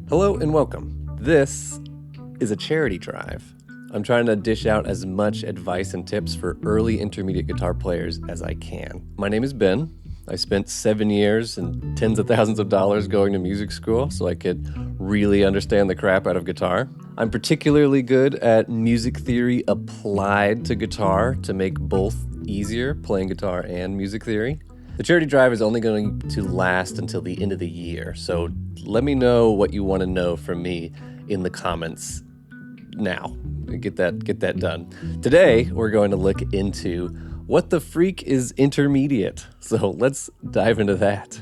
Hello and welcome. This is a charity drive. I'm trying to dish out as much advice and tips for early intermediate guitar players as I can. My name is Ben. I spent 7 years and tens of thousands of dollars going to music school so I could really understand the crap out of guitar. I'm particularly good at music theory applied to guitar to make both easier, playing guitar and music theory. The charity drive is only going to last until the end of the year, so let me know what you want to know from me in the comments now. Get that done. Today, we're going to look into what the freak is intermediate. So let's dive into that.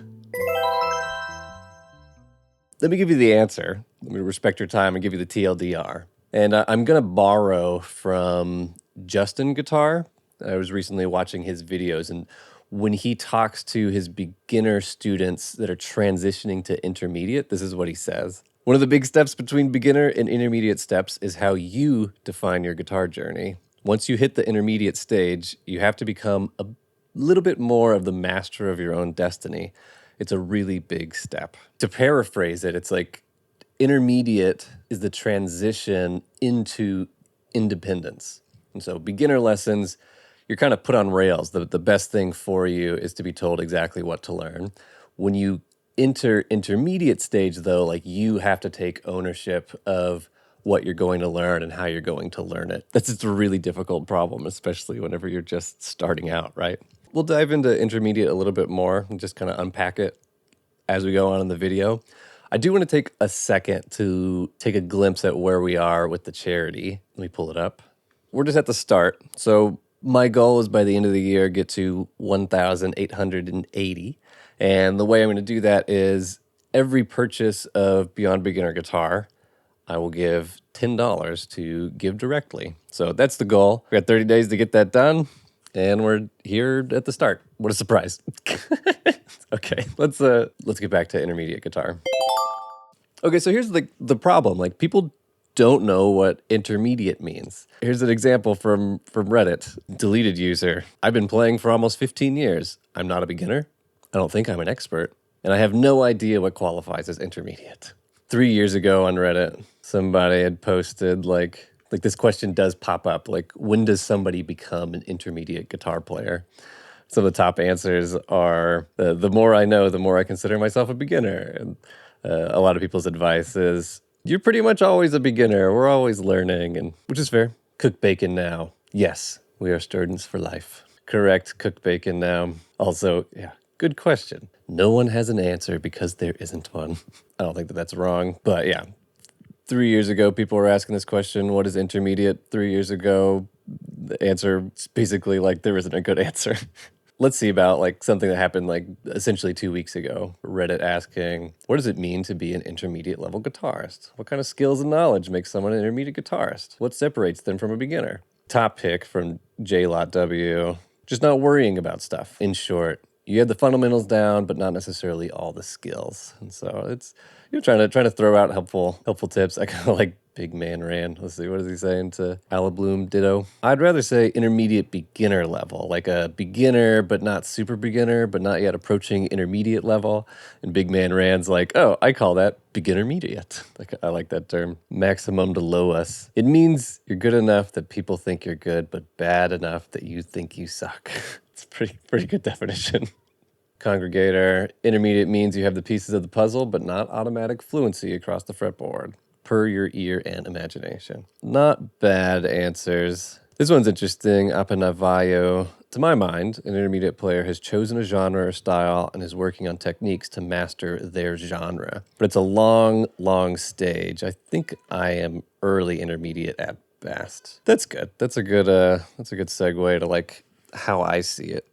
Let me give you the answer. Let me respect your time and give you the TLDR. And I'm going to borrow from Justin Guitar. I was recently watching his videos, and when he talks to his beginner students that are transitioning to intermediate, this is what he says. One of the big steps between beginner and intermediate steps is how you define your guitar journey. Once you hit the intermediate stage, you have to become a little bit more of the master of your own destiny. It's a really big step. To paraphrase it, it's like intermediate is the transition into independence. And so beginner lessons, you're kind of put on rails. The best thing for you is to be told exactly what to learn. When you enter intermediate stage, though, like you have to take ownership of what you're going to learn and how you're going to learn it. That's just a really difficult problem, especially whenever you're just starting out, right? We'll dive into intermediate a little bit more and just kind of unpack it as we go on in the video. I do want to take a second to take a glimpse at where we are with the charity. Let me pull it up. We're just at the start. So my goal is by the end of the year, get to 1,880. And the way I'm going to do that is every purchase of Beyond Beginner Guitar, I will give $10 to give directly. So that's the goal. We got 30 days to get that done, and we're here at the start. What a surprise. Okay, let's get back to intermediate guitar. Okay, so here's the problem. Like, people don't know what intermediate means. Here's an example from Reddit. Deleted user. I've been playing for almost 15 years. I'm not a beginner. I don't think I'm an expert. And I have no idea what qualifies as intermediate. 3 years ago on Reddit, somebody had posted like this question does pop up. Like, when does somebody become an intermediate guitar player? Some of the top answers are, the more I know, the more I consider myself a beginner. And a lot of people's advice is, you're pretty much always a beginner. We're always learning, and which is fair. Cook bacon now. Yes, we are students for life. Correct, cook bacon now. Also, yeah, good question. No one has an answer because there isn't one. I don't think that's wrong, but yeah. 3 years ago, people were asking this question, what is intermediate? 3 years ago, the answer is basically like there isn't a good answer. Let's see about like something that happened like essentially 2 weeks ago. Reddit asking, what does it mean to be an intermediate level guitarist? What kind of skills and knowledge makes someone an intermediate guitarist? What separates them from a beginner? Top pick from JLotW, just not worrying about stuff. In short, you have the fundamentals down, but not necessarily all the skills. And so it's, you're trying to throw out helpful tips. I kind of like Big Man Rand. Let's see, what is he saying to Alabloom Ditto? I'd rather say intermediate beginner level, like a beginner, but not super beginner, but not yet approaching intermediate level. And Big Man Rand's like, oh, I call that beginner mediate. Like, I like that term. Maximum to lowest. It means you're good enough that people think you're good, but bad enough that you think you suck. It's a pretty good definition. Congregator, intermediate means you have the pieces of the puzzle, but not automatic fluency across the fretboard, per your ear and imagination. Not bad answers. This one's interesting. Apanavayo. To my mind, an intermediate player has chosen a genre or style and is working on techniques to master their genre. But it's a long, long stage. I think I am early intermediate at best. That's good. That's a good segue to like how I see it.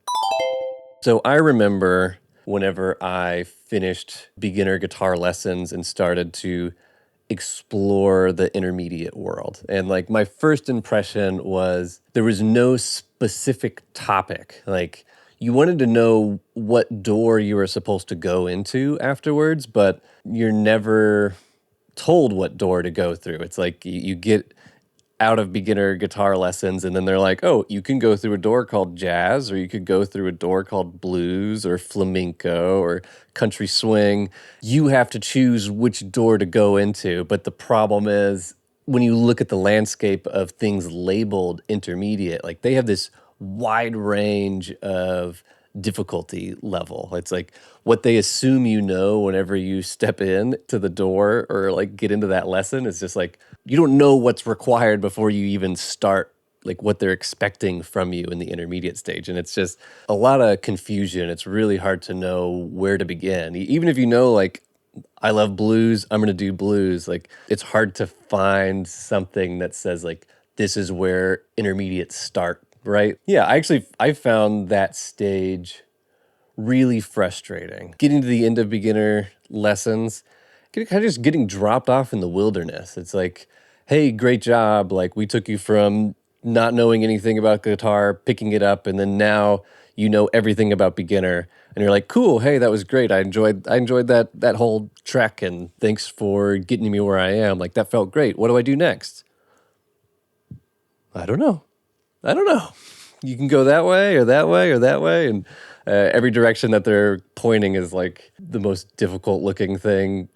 So I remember whenever I finished beginner guitar lessons and started to explore the intermediate world. And like my first impression was there was no specific topic. Like, you wanted to know what door you were supposed to go into afterwards, but you're never told what door to go through. It's like you get out of beginner guitar lessons, and then they're like, oh, you can go through a door called jazz, or you could go through a door called blues or flamenco or country swing. You have to choose which door to go into. But the problem is, when you look at the landscape of things labeled intermediate, like they have this wide range of difficulty level. It's like what they assume you know whenever you step in to the door or like get into that lesson is just like you don't know what's required before you even start, like what they're expecting from you in the intermediate stage. And it's just a lot of confusion. It's really hard to know where to begin. Even if you know, like, I love blues, I'm going to do blues. Like, it's hard to find something that says, like, this is where intermediates start, right? Yeah, I found that stage really frustrating. Getting to the end of beginner lessons, kind of just getting dropped off in the wilderness. It's like, hey, great job. Like, we took you from not knowing anything about guitar, picking it up, and then now you know everything about beginner. And you're like, cool, hey, that was great. I enjoyed that whole trek, and thanks for getting me where I am. Like, that felt great. What do I do next? I don't know. I don't know. You can go that way or that way or that way. And every direction that they're pointing is like the most difficult looking thing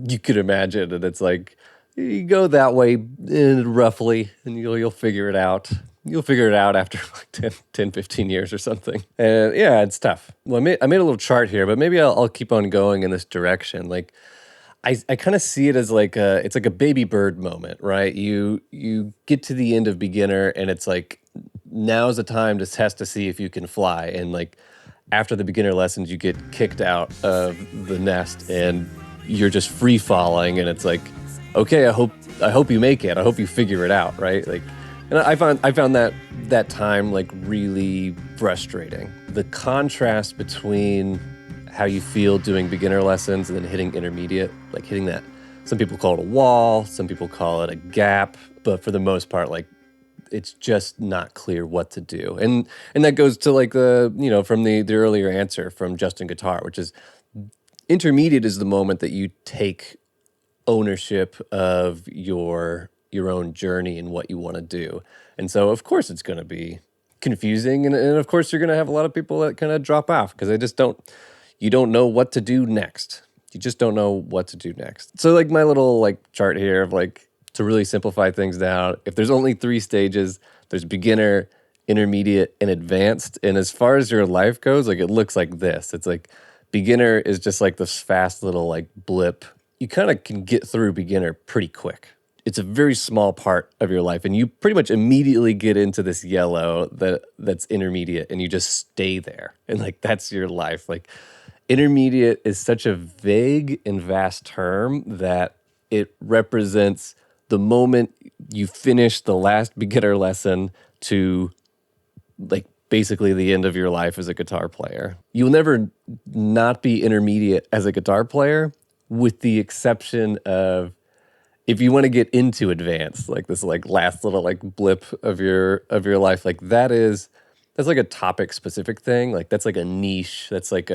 you could imagine. And it's like, you go that way roughly and you'll figure it out. You'll figure it out after like 10 15 years or something. And yeah, it's tough. Well, I made a little chart here, but maybe I'll keep on going in this direction. Like, I kind of see it as like it's like a baby bird moment, right? You get to the end of beginner and it's like, now's the time to test to see if you can fly. And like after the beginner lessons, you get kicked out of the nest and you're just free falling. And it's like, okay, I hope you make it. I hope you figure it out, right? Like, and I found that time like really frustrating. The contrast between how you feel doing beginner lessons and then hitting intermediate, like hitting that. Some people call it a wall, some people call it a gap, but for the most part, like, it's just not clear what to do. And that goes to like from the earlier answer from Justin Guitar, which is intermediate is the moment that you take ownership of your own journey and what you want to do. And so of course it's going to be confusing, and of course you're going to have a lot of people that kind of drop off because you don't know what to do next. You just don't know what to do next. So like my little like chart here of like, to really simplify things down, if there's only 3 stages, there's beginner, intermediate, and advanced. And as far as your life goes, like it looks like this. It's like beginner is just like this fast little like blip. You kind of can get through beginner pretty quick. It's a very small part of your life, and you pretty much immediately get into this yellow that's intermediate, and you just stay there. And like that's your life. Like intermediate is such a vague and vast term that it represents the moment you finish the last beginner lesson to like basically the end of your life as a guitar player. You'll never not be intermediate as a guitar player, with the exception of if you want to get into advanced, like this like last little like blip of your life, like that's like a topic specific thing. Like that's like a niche. That's like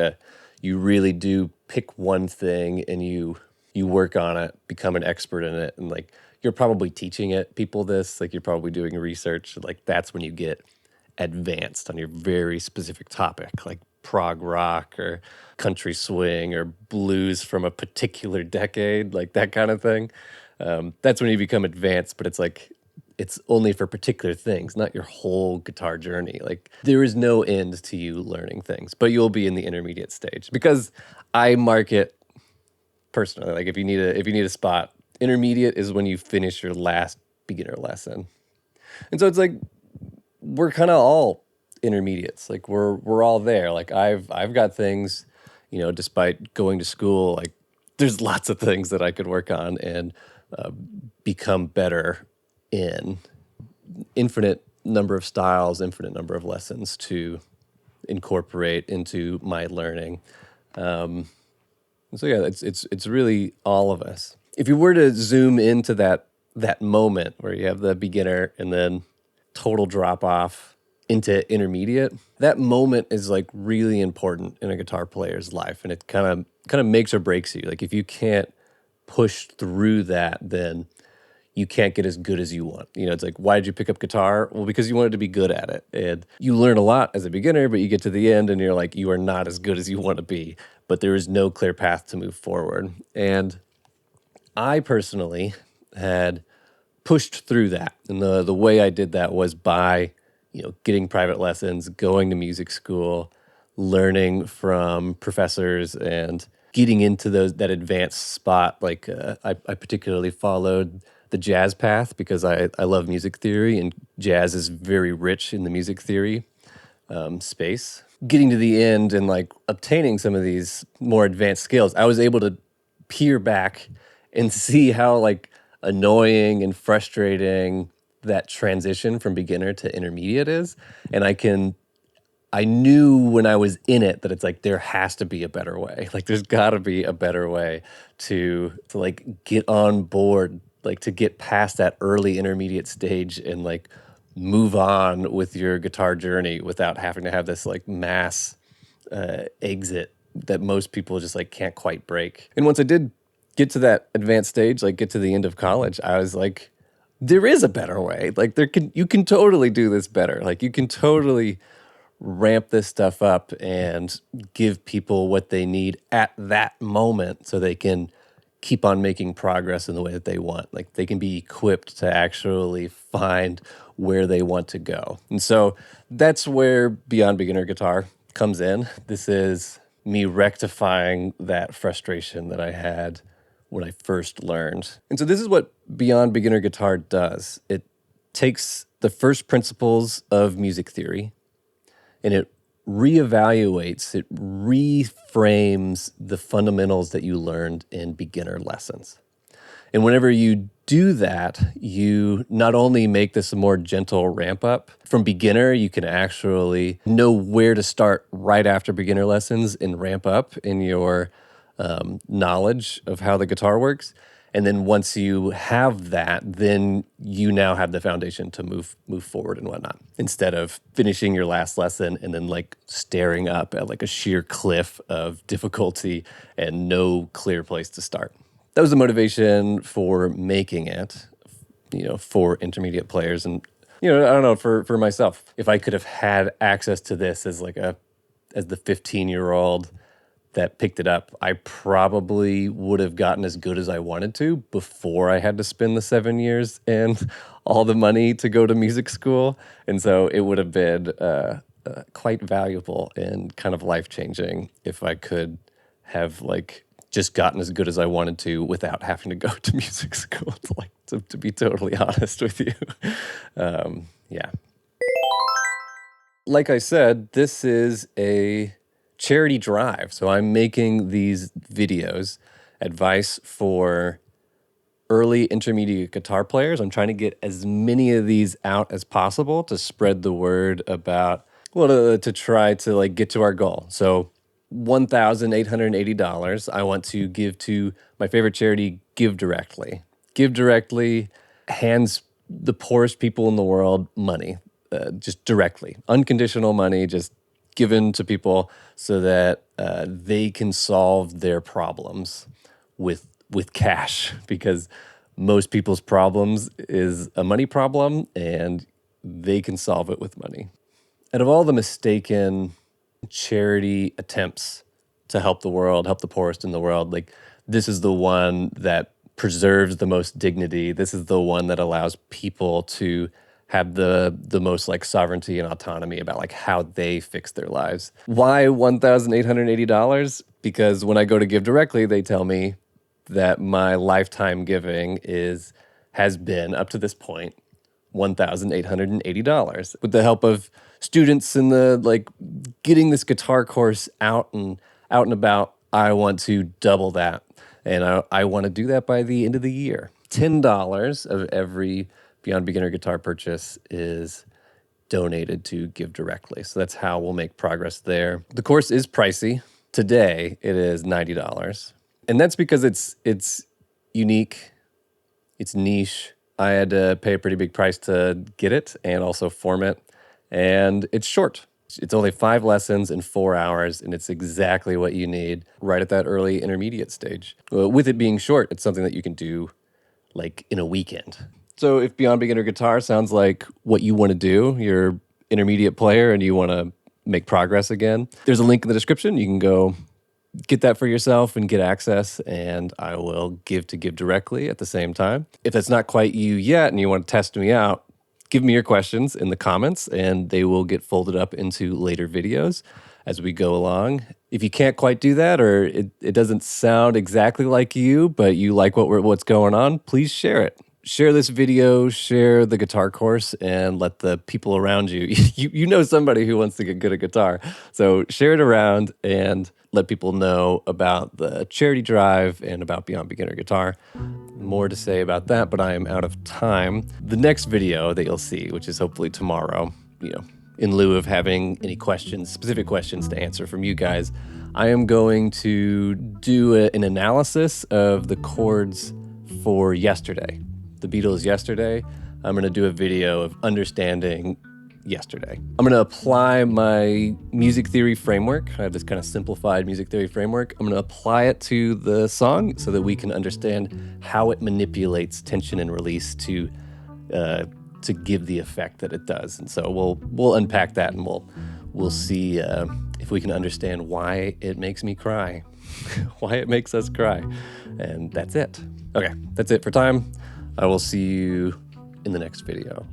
you really do pick one thing and you work on it, become an expert in it, and like you're probably teaching people this, like you're probably doing research. Like that's when you get advanced on your very specific topic, like prog rock or country swing or blues from a particular decade, like that kind of thing. That's when you become advanced, but it's like, it's only for particular things, not your whole guitar journey. Like there is no end to you learning things, but you'll be in the intermediate stage because I mark it personally. Like if you need a spot, intermediate is when you finish your last beginner lesson. And so it's like, we're kind of all intermediates. Like we're all there. Like I've got things, despite going to school, like there's lots of things that I could work on and become better in. Infinite number of styles, infinite number of lessons to incorporate into my learning. So yeah, it's really all of us. If you were to zoom into that moment where you have the beginner and then total drop off into intermediate, that moment is like really important in a guitar player's life, and it kind of makes or breaks you. Like if you can't push through that, then you can't get as good as you want. It's like, why did you pick up guitar? Well, because you wanted to be good at it. And you learn a lot as a beginner, but you get to the end and you're like, you are not as good as you want to be. But there is no clear path to move forward. And I personally had pushed through that. And the way I did that was by, getting private lessons, going to music school, learning from professors, and getting into that advanced spot. Like I particularly followed the jazz path because I love music theory, and jazz is very rich in the music theory space. Getting to the end and like obtaining some of these more advanced skills, I was able to peer back and see how like annoying and frustrating that transition from beginner to intermediate is. And I knew when I was in it that it's like there has to be a better way. Like there's got to be a better way to like get on board, like to get past that early intermediate stage and like move on with your guitar journey without having to have this like mass exit that most people just like can't quite break. And once I did get to that advanced stage, like get to the end of college, I was like, there is a better way. Like you can totally do this better. Like you can totally ramp this stuff up and give people what they need at that moment so they can keep on making progress in the way that they want. Like they can be equipped to actually find where they want to go. And so that's where Beyond Beginner Guitar comes in. This is me rectifying that frustration that I had when I first learned. And so this is what Beyond Beginner Guitar does. It takes the first principles of music theory and it reevaluates, it reframes the fundamentals that you learned in beginner lessons. And whenever you do that, you not only make this a more gentle ramp up. From beginner, you can actually know where to start right after beginner lessons and ramp up in your knowledge of how the guitar works. And then once you have that, then you now have the foundation to move forward and whatnot. Instead of finishing your last lesson and then like staring up at like a sheer cliff of difficulty and no clear place to start. That was the motivation for making it, for intermediate players. And, I don't know, for myself, if I could have had access to this as the 15-year-old that picked it up, I probably would have gotten as good as I wanted to before I had to spend the 7 years and all the money to go to music school. And so it would have been quite valuable and kind of life-changing if I could have like just gotten as good as I wanted to without having to go to music school, to be totally honest with you. Yeah. Like I said, this is a charity drive. So I'm making these videos, advice for early intermediate guitar players. I'm trying to get as many of these out as possible to spread the word about, to try to like get to our goal. So $1,880 I want to give to my favorite charity, Give Directly. Give Directly hands the poorest people in the world money, just directly, unconditional money, just given to people so that they can solve their problems with cash, because most people's problems is a money problem and they can solve it with money. Out of all the mistaken charity attempts to help the world, help the poorest in the world, like this is the one that preserves the most dignity. This is the one that allows people to have the most like sovereignty and autonomy about like how they fix their lives. Why $1,880? Because when I go to Give Directly, they tell me that my lifetime giving has been up to this point $1,880. With the help of students in the like getting this guitar course out and about, I want to double that. And I want to do that by the end of the year. $10 of every Beyond Beginner Guitar purchase is donated to Give Directly. So that's how we'll make progress there. The course is pricey. Today, it is $90. And that's because it's unique, it's niche. I had to pay a pretty big price to get it and also form it. And it's short. It's only 5 lessons in 4 hours, and it's exactly what you need right at that early intermediate stage. With it being short, it's something that you can do like in a weekend. So if Beyond Beginner Guitar sounds like what you want to do, you're intermediate player and you want to make progress again, there's a link in the description. You can go get that for yourself and get access, and I will give directly at the same time. If that's not quite you yet and you want to test me out, give me your questions in the comments and they will get folded up into later videos as we go along. If you can't quite do that, or it doesn't sound exactly like you, but you like what's going on, please share it. Share this video, share the guitar course, and let the people around you, you know somebody who wants to get good at guitar. So share it around and let people know about the charity drive and about Beyond Beginner Guitar. More to say about that, but I am out of time. The next video that you'll see, which is hopefully tomorrow, in lieu of having any questions, specific questions to answer from you guys, I am going to do an analysis of the chords for Yesterday, the Beatles' Yesterday. I'm going to do a video of understanding Yesterday. I'm going to apply my music theory framework. I have this kind of simplified music theory framework. I'm going to apply it to the song so that we can understand how it manipulates tension and release to give the effect that it does. And so we'll unpack that, and we'll see if we can understand why it makes me cry, why it makes us cry. And that's it. Okay, that's it for time. I will see you in the next video.